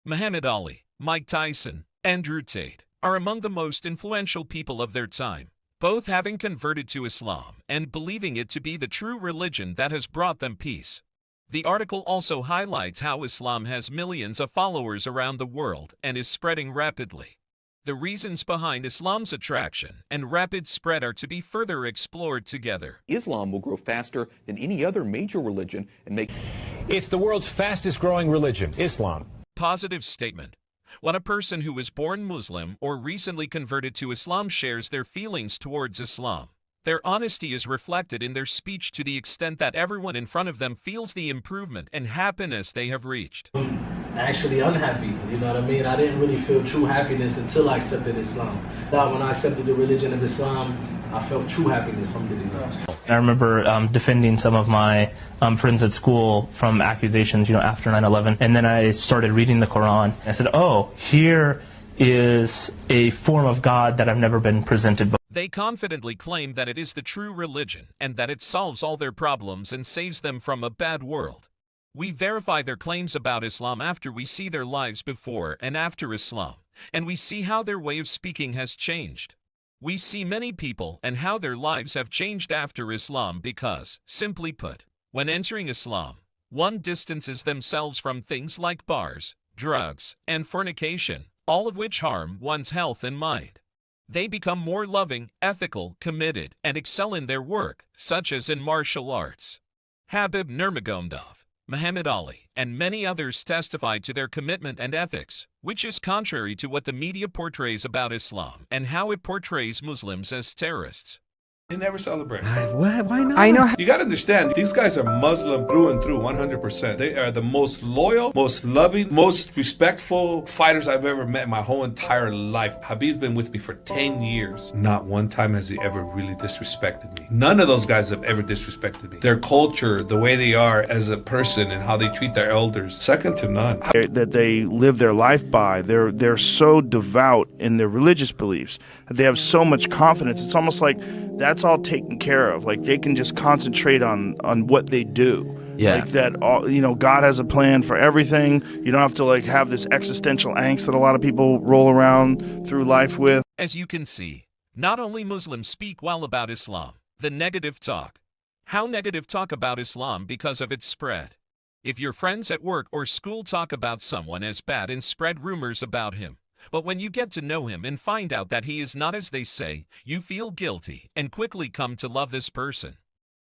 Muhammad Ali, Mike Tyson, Andrew Tate are among the most influential people of their time, both having converted to Islam and believing it to be the true religion that has brought them peace. The article also highlights how Islam has millions of followers around the world and is spreading rapidly. The reasons behind Islam's attraction and rapid spread are to be further explored together. Islam will grow faster than any other major religion and make... It's the world's fastest growing religion, Islam. Positive statement. When a person who was born Muslim or recently converted to Islam shares their feelings towards Islam, their honesty is reflected in their speech to the extent that everyone in front of them feels the improvement and happiness they have reached. Actually unhappy, you know what I mean? I didn't really feel true happiness until I accepted Islam. Now when I accepted the religion of Islam, I felt true happiness, alhamdulillah. I remember defending some of my friends at school from accusations, after 9/11, and then I started reading the Quran. I said, oh, here is a form of God that I've never been presented before. They confidently claim that it is the true religion and that it solves all their problems and saves them from a bad world. We verify their claims about Islam after we see their lives before and after Islam, and we see how their way of speaking has changed. We see many people and how their lives have changed after Islam because, simply put, when entering Islam, one distances themselves from things like bars, drugs, and fornication, all of which harm one's health and mind. They become more loving, ethical, committed, and excel in their work, such as in martial arts. Habib Nurmagomedov, Muhammad Ali, and many others testify to their commitment and ethics, which is contrary to what the media portrays about Islam and how it portrays Muslims as terrorists. They never celebrate. What? Why not? I know. You gotta understand, these guys are Muslim through and through, 100%. They are the most loyal, most loving, most respectful fighters I've ever met in my whole entire life. Habib's been with me for 10 years. Not one time has he ever really disrespected me. None of those guys have ever disrespected me. Their culture, the way they are as a person and how they treat their elders, second to none. That they live their life by. They're so devout in their religious beliefs that they have so much confidence. It's almost like that's all taken care of. Like they can just concentrate on what they do. Yeah. Like that all, God has a plan for everything. You don't have to have this existential angst that a lot of people roll around through life with. As you can see, not only Muslims speak well about Islam, the negative talk. How negative talk about Islam because of its spread. If your friends at work or school talk about someone as bad and spread rumors about him, but when you get to know him and find out that he is not as they say, you feel guilty and quickly come to love this person.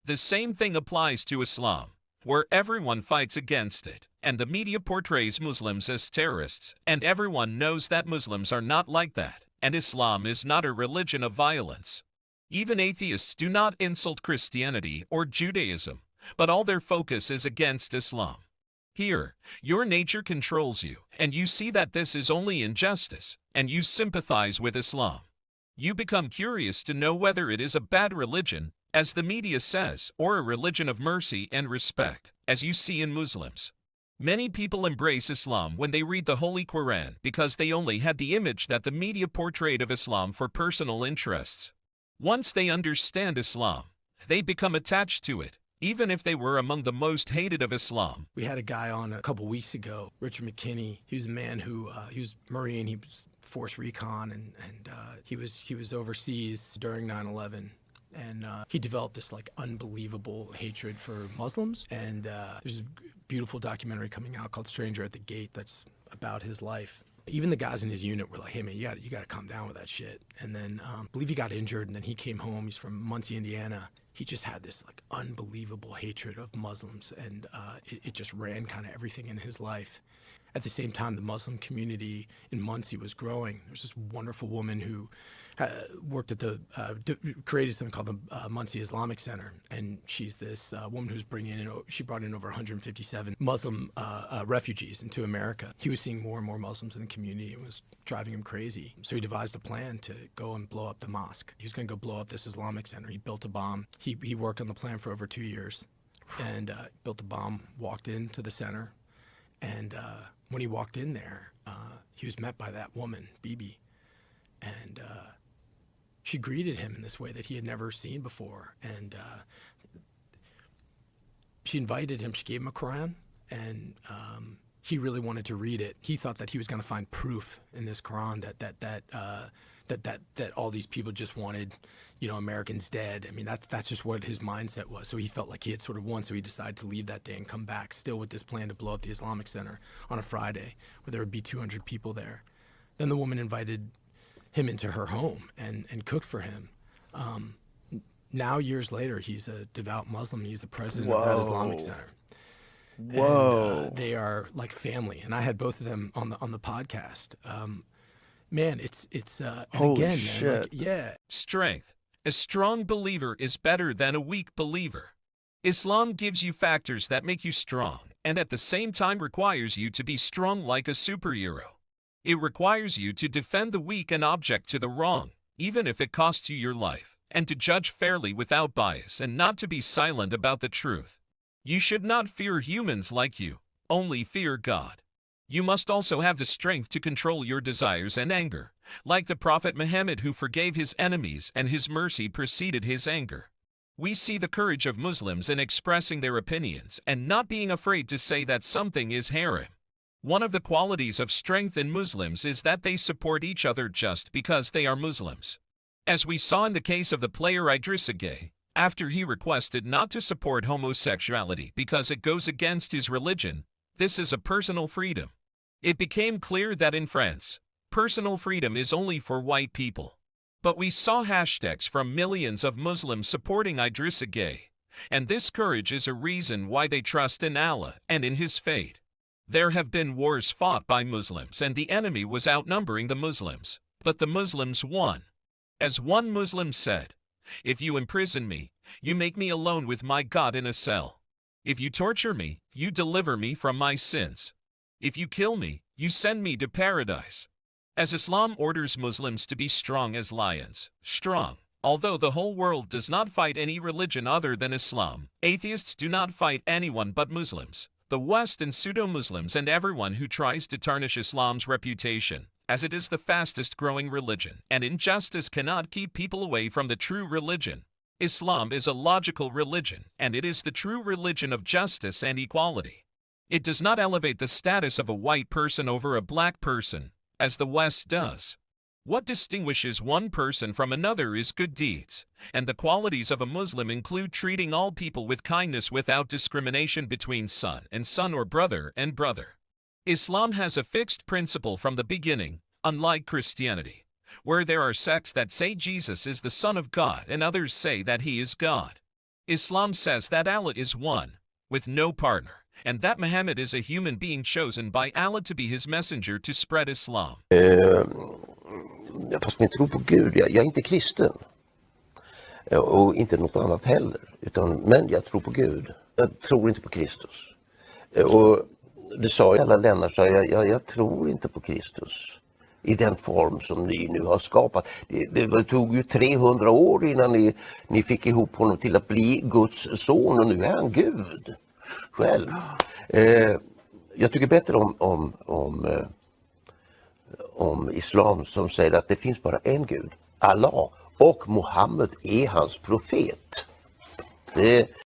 The same thing applies to Islam, where everyone fights against it, and the media portrays Muslims as terrorists, and everyone knows that Muslims are not like that, and Islam is not a religion of violence. Even atheists do not insult Christianity or Judaism, but all their focus is against Islam. Here, your nature controls you, and you see that this is only injustice, and you sympathize with Islam. You become curious to know whether it is a bad religion, as the media says, or a religion of mercy and respect, as you see in Muslims. Many people embrace Islam when they read the Holy Quran because they only had the image that the media portrayed of Islam for personal interests. Once they understand Islam, they become attached to it, even if they were among the most hated of Islam. We had a guy on a couple weeks ago, Richard McKinney. He was a man who, he was Marine, he was Force Recon, and he was overseas during 9/11. And he developed this unbelievable hatred for Muslims. And there's a beautiful documentary coming out called Stranger at the Gate that's about his life. Even the guys in his unit were like, hey man, you got to calm down with that shit. And then I believe he got injured, and then he came home. He's from Muncie, Indiana. He just had this unbelievable hatred of Muslims, and it just ran kind of everything in his life. At the same time, the Muslim community in Muncie was growing. There's this wonderful woman who worked at created something called the Muncie Islamic Center, and she's this woman who's she brought in over 157 Muslim refugees into America. He was seeing more and more Muslims in the community. It was driving him crazy. So he devised a plan to go and blow up the mosque. He was going to go blow up this Islamic Center. He built a bomb. He worked on the plan for over 2 years, and built a bomb, walked into the center, and when he walked in there, he was met by that woman, Bibi, and she greeted him in this way that he had never seen before. And she invited him, she gave him a Quran, and he really wanted to read it. He thought that he was going to find proof in this Quran that all these people just wanted, Americans dead. I mean, that's just what his mindset was. So he felt like he had sort of won. So he decided to leave that day and come back, still with this plan to blow up the Islamic Center on a Friday, where there would be 200 people there. Then the woman invited him into her home and cooked for him. Now, years later, he's a devout Muslim. He's the president of that Islamic Center. Whoa. And, they are like family. And I had both of them on the podcast. Man, it's and Holy again, shit. man, like, yeah. Strength. A strong believer is better than a weak believer. Islam gives you factors that make you strong, and at the same time requires you to be strong like a superhero. It requires you to defend the weak and object to the wrong, even if it costs you your life, and to judge fairly without bias and not to be silent about the truth. You should not fear humans like you, only fear God. You must also have the strength to control your desires and anger, like the Prophet Muhammad who forgave his enemies and his mercy preceded his anger. We see the courage of Muslims in expressing their opinions and not being afraid to say that something is haram. One of the qualities of strength in Muslims is that they support each other just because they are Muslims. As we saw in the case of the player Idrissa Gueye, after he requested not to support homosexuality because it goes against his religion, this is a personal freedom. It became clear that in France, personal freedom is only for white people. But we saw hashtags from millions of Muslims supporting Idrissa Gueye, and this courage is a reason why they trust in Allah and in His fate. There have been wars fought by Muslims and the enemy was outnumbering the Muslims, but the Muslims won. As one Muslim said, "If you imprison me, you make me alone with my God in a cell. If you torture me, you deliver me from my sins. If you kill me, you send me to paradise." As Islam orders Muslims to be strong as lions, strong. Although the whole world does not fight any religion other than Islam, atheists do not fight anyone but Muslims, the West and pseudo-Muslims and everyone who tries to tarnish Islam's reputation, as it is the fastest growing religion, and injustice cannot keep people away from the true religion. Islam is a logical religion, and it is the true religion of justice and equality. It does not elevate the status of a white person over a black person, as the West does. What distinguishes one person from another is good deeds, and the qualities of a Muslim include treating all people with kindness without discrimination between son and son or brother and brother. Islam has a fixed principle from the beginning, unlike Christianity, where there are sects that say Jesus is the Son of God and others say that He is God. Islam says that Allah is one, with no partner, and that Muhammad is a human being chosen by Allah to be His messenger to spread Islam. Fast min tro på Gud, jag är inte kristen. Och inte något annat heller. Men jag tror på Gud. Jag tror inte på Kristus. Och det sa alla länder, så jag tror inte på Kristus. I den form som ni nu har skapat. Det tog ju 300 år innan ni fick ihop honom till att bli Guds son. Och nu är han Gud själv. Jag tycker bättre om islam som säger att det finns bara en Gud, Allah, och Muhammed är hans profet.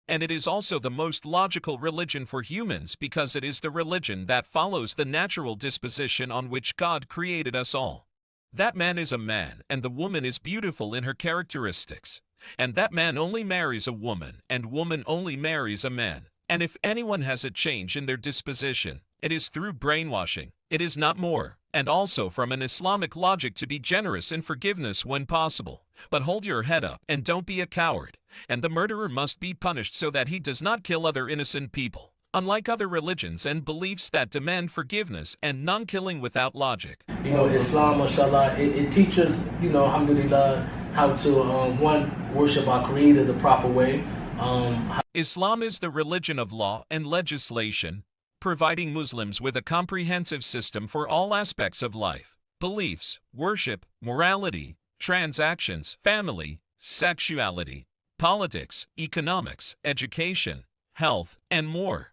And it is also the most logical religion for humans because it is the religion that follows the natural disposition on which God created us all. That man is a man and the woman is beautiful in her characteristics. And that man only marries a woman and woman only marries a man. And if anyone has a change in their disposition, it is through brainwashing. It is not more. And also from an Islamic logic to be generous in forgiveness when possible. But hold your head up and don't be a coward. And the murderer must be punished so that he does not kill other innocent people. Unlike other religions and beliefs that demand forgiveness and non-killing without logic. Islam, mashallah, it teaches, alhamdulillah, how to, worship our Creator the proper way. Islam is the religion of law and legislation, providing Muslims with a comprehensive system for all aspects of life, beliefs, worship, morality, transactions, family, sexuality, politics, economics, education, health, and more.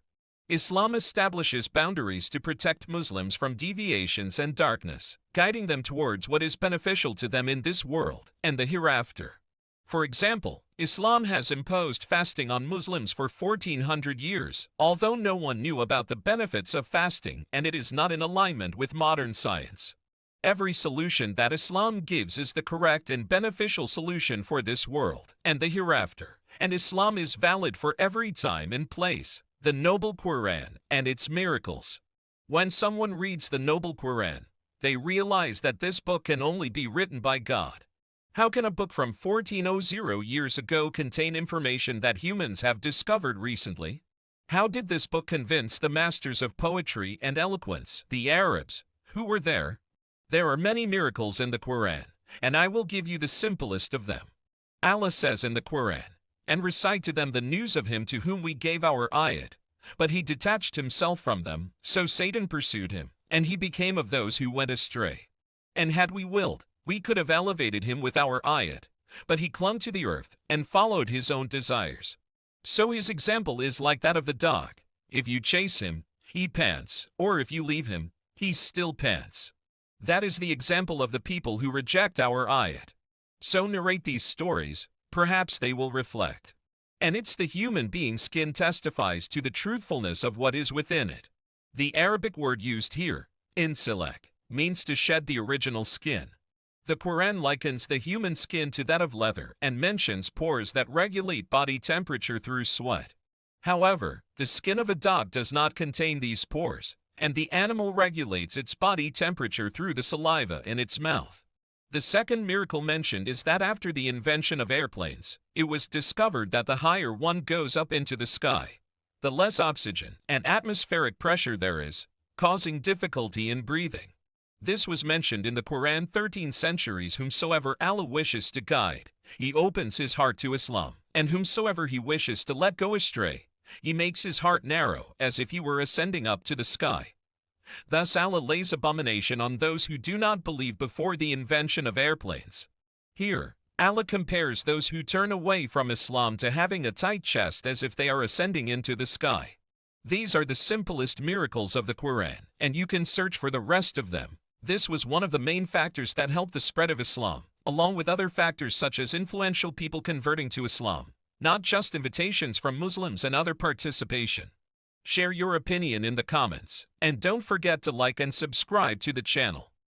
Islam establishes boundaries to protect Muslims from deviations and darkness, guiding them towards what is beneficial to them in this world and the hereafter. For example, Islam has imposed fasting on Muslims for 1400 years, although no one knew about the benefits of fasting and it is not in alignment with modern science. Every solution that Islam gives is the correct and beneficial solution for this world and the hereafter, and Islam is valid for every time and place. The Noble Quran and its miracles. When someone reads the Noble Quran, they realize that this book can only be written by God. How can a book from 1400 years ago contain information that humans have discovered recently? How did this book convince the masters of poetry and eloquence, the Arabs, who were there? There are many miracles in the Quran, and I will give you the simplest of them. Allah says in the Quran, "And recite to them the news of him to whom we gave our ayat. But he detached himself from them, so Satan pursued him, and he became of those who went astray. And had we willed, we could have elevated him with our ayat, but he clung to the earth and followed his own desires. So his example is like that of the dog. If you chase him, he pants, or if you leave him, he still pants. That is the example of the people who reject our ayat. So narrate these stories, perhaps they will reflect. And it's the human being's skin testifies to the truthfulness of what is within it. The Arabic word used here, insilek, means to shed the original skin. The Quran likens the human skin to that of leather and mentions pores that regulate body temperature through sweat. However, the skin of a dog does not contain these pores, and the animal regulates its body temperature through the saliva in its mouth. The second miracle mentioned is that after the invention of airplanes, it was discovered that the higher one goes up into the sky, the less oxygen and atmospheric pressure there is, causing difficulty in breathing. This was mentioned in the Quran 13 centuries. Whomsoever Allah wishes to guide, he opens his heart to Islam, and whomsoever he wishes to let go astray, he makes his heart narrow as if he were ascending up to the sky. Thus Allah lays abomination on those who do not believe before the invention of airplanes. Here, Allah compares those who turn away from Islam to having a tight chest as if they are ascending into the sky. These are the simplest miracles of the Quran, and you can search for the rest of them. This was one of the main factors that helped the spread of Islam, along with other factors such as influential people converting to Islam, not just invitations from Muslims and other participation. Share your opinion in the comments, and don't forget to like and subscribe to the channel.